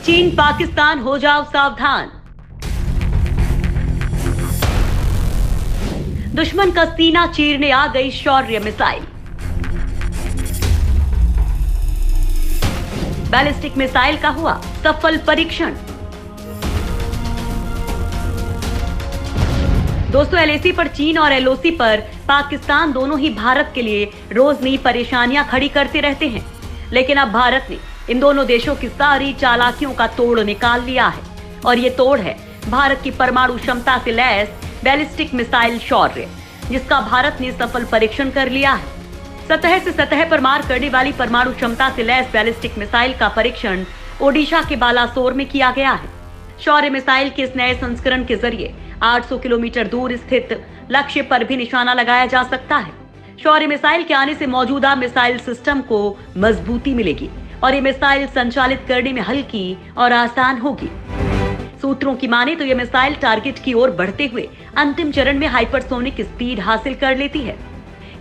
चीन पाकिस्तान हो जाओ सावधान। दुश्मन का सीना चीरने आ गई शौर्य मिसाइल। बैलिस्टिक मिसाइल का हुआ सफल परीक्षण। दोस्तों, एलएसी पर चीन और एलओसी पर पाकिस्तान दोनों ही भारत के लिए रोज नई परेशानियां खड़ी करते रहते हैं, लेकिन अब भारत ने इन दोनों देशों की सारी चालाकियों का तोड़ निकाल लिया है और ये तोड़ है भारत की परमाणु क्षमता से लैस बैलिस्टिक मिसाइल शौर्य, जिसका भारत ने सफल परीक्षण कर लिया है। सतह से सतह पर मार करने वाली परमाणु क्षमता से लैस बैलिस्टिक मिसाइल का परीक्षण ओडिशा के बालासोर में किया गया है। शौर्य मिसाइल के इस नए संस्करण के जरिए 800 किलोमीटर दूर स्थित लक्ष्य पर भी निशाना लगाया जा सकता है। शौर्य मिसाइल के आने से मौजूदा मिसाइल सिस्टम को मजबूती मिलेगी और ये मिसाइल संचालित करने में हल्की और आसान होगी। सूत्रों की माने तो ये मिसाइल टारगेट की ओर बढ़ते हुए अंतिम चरण में हाइपरसोनिक स्पीड हासिल कर लेती है।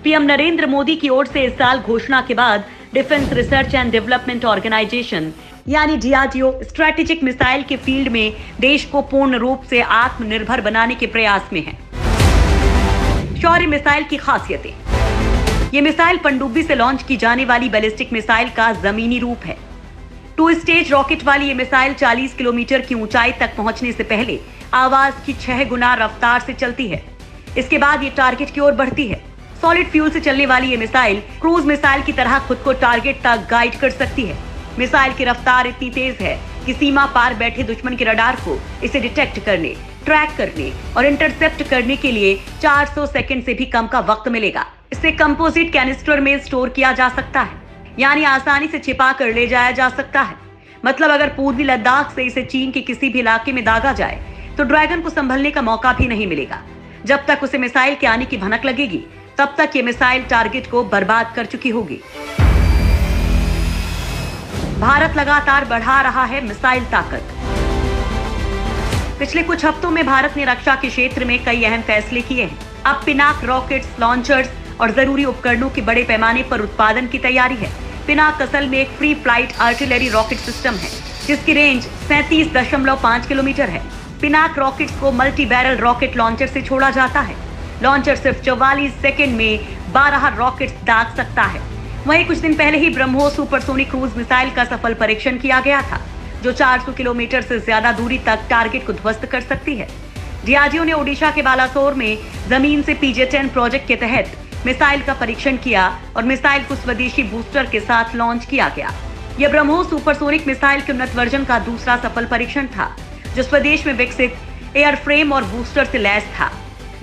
पीएम नरेंद्र मोदी की ओर से इस साल घोषणा के बाद defence research and development organisation यानी डीआरडीओ स्ट्रेटेजिक मिसाइल के फील्ड में देश को पूर्ण रूप से आत्मनिर्भर बनाने के प्रयास में है। शौर्य मिसाइल की खासियतें। ये मिसाइल पनडुब्बी से लॉन्च की जाने वाली बैलिस्टिक मिसाइल का जमीनी रूप है। 2 स्टेज रॉकेट वाली ये मिसाइल 40 किलोमीटर की ऊंचाई तक पहुंचने से पहले आवाज की 6 गुना रफ्तार से चलती है। इसके बाद ये टारगेट की ओर बढ़ती है। सॉलिड फ्यूल से चलने वाली ये मिसाइल क्रूज मिसाइल की तरह खुद को टारगेट तक गाइड कर सकती है। मिसाइल की रफ्तार इतनी तेज है कि सीमा पार बैठे दुश्मन के रडार को इसे डिटेक्ट करने, ट्रैक करने और इंटरसेप्ट करने के लिए 400 सेकंड से भी कम का वक्त मिलेगा। इसे कंपोजिट कैनिस्टर में स्टोर किया जा सकता है, यानी आसानी से छिपा कर ले जाया जा सकता है। मतलब अगर पूर्वी लद्दाख से इसे चीन के किसी भी इलाके में दागा जाए तो ड्रैगन को संभलने का मौका भी नहीं मिलेगा। जब तक उसे मिसाइल के आने की भनक लगेगी तब तक ये मिसाइल टारगेट को बर्बाद कर चुकी होगी। भारत लगातार बढ़ा रहा है मिसाइल ताकत। पिछले कुछ हफ्तों में भारत ने रक्षा के क्षेत्र में कई अहम फैसले किए हैं। अब पिनाक रॉकेट्स, लॉन्चर्स और जरूरी उपकरणों के बड़े पैमाने पर उत्पादन की तैयारी है। पिनाक असल में एक free flight artillery rocket system है जिसकी रेंज 37.5 किलोमीटर है। पिनाक रॉकेट्स को मल्टी बैरल रॉकेट लॉन्चर से छोड़ा जाता है। लॉन्चर सिर्फ 44 सेकंड में 12 रॉकेट्स दाग सकता है। वहीं कुछ दिन पहले ही ब्रह्मोस सुपरसोनिक क्रूज मिसाइल का सफल परीक्षण किया गया था, जो 400 किलोमीटर से ज्यादा दूरी तक टारगेट को ध्वस्त कर सकती है। डीआरडीओ ने ओडिशा के बालासोर में जमीन से PJ-10 प्रोजेक्ट के तहत मिसाइल का परीक्षण किया और मिसाइल को स्वदेशी बूस्टर के साथ लॉन्च किया गया। यह ब्रह्मोस सुपरसोनिक मिसाइल के उन्नत वर्जन का दूसरा सफल परीक्षण था, जो स्वदेश में विकसित एयरफ्रेम और बूस्टर से लैस था।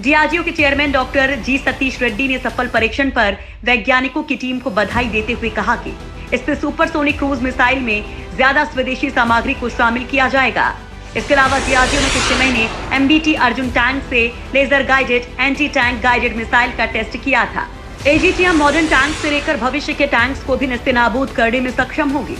डीआरडीओ के चेयरमैन डॉक्टर जी सतीश रेड्डी ने सफल परीक्षण पर वैज्ञानिकों की टीम को बधाई देते हुए कहा कि इससे सुपरसोनिक क्रूज मिसाइल में ज्यादा स्वदेशी सामग्री को शामिल किया जाएगा। इसके अलावा डीआरडीओ ने पिछले महीने MBT अर्जुन टैंक से laser guided anti tank guided missile का टेस्ट किया था। AGTM मॉडर्न टैंक से लेकर भविष्य के टैंक्स को भी नेस्तनाबूद करने में सक्षम होगी।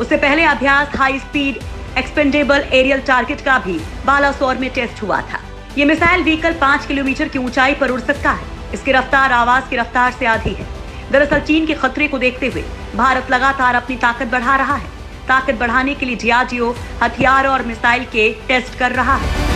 उससे पहले Abhyas high speed expendable aerial target का भी बालासोर में टेस्ट हुआ था। ये मिसाइल व्हीकल 5 किलोमीटर की ऊंचाई पर उड़ सकता है। इसकी रफ्तार आवाज की रफ्तार से आधी है। दरअसल चीन के खतरे को देखते हुए भारत लगातार अपनी ताकत बढ़ा रहा है। ताकत बढ़ाने के लिए डीआरडीओ हथियार और मिसाइल के टेस्ट कर रहा है।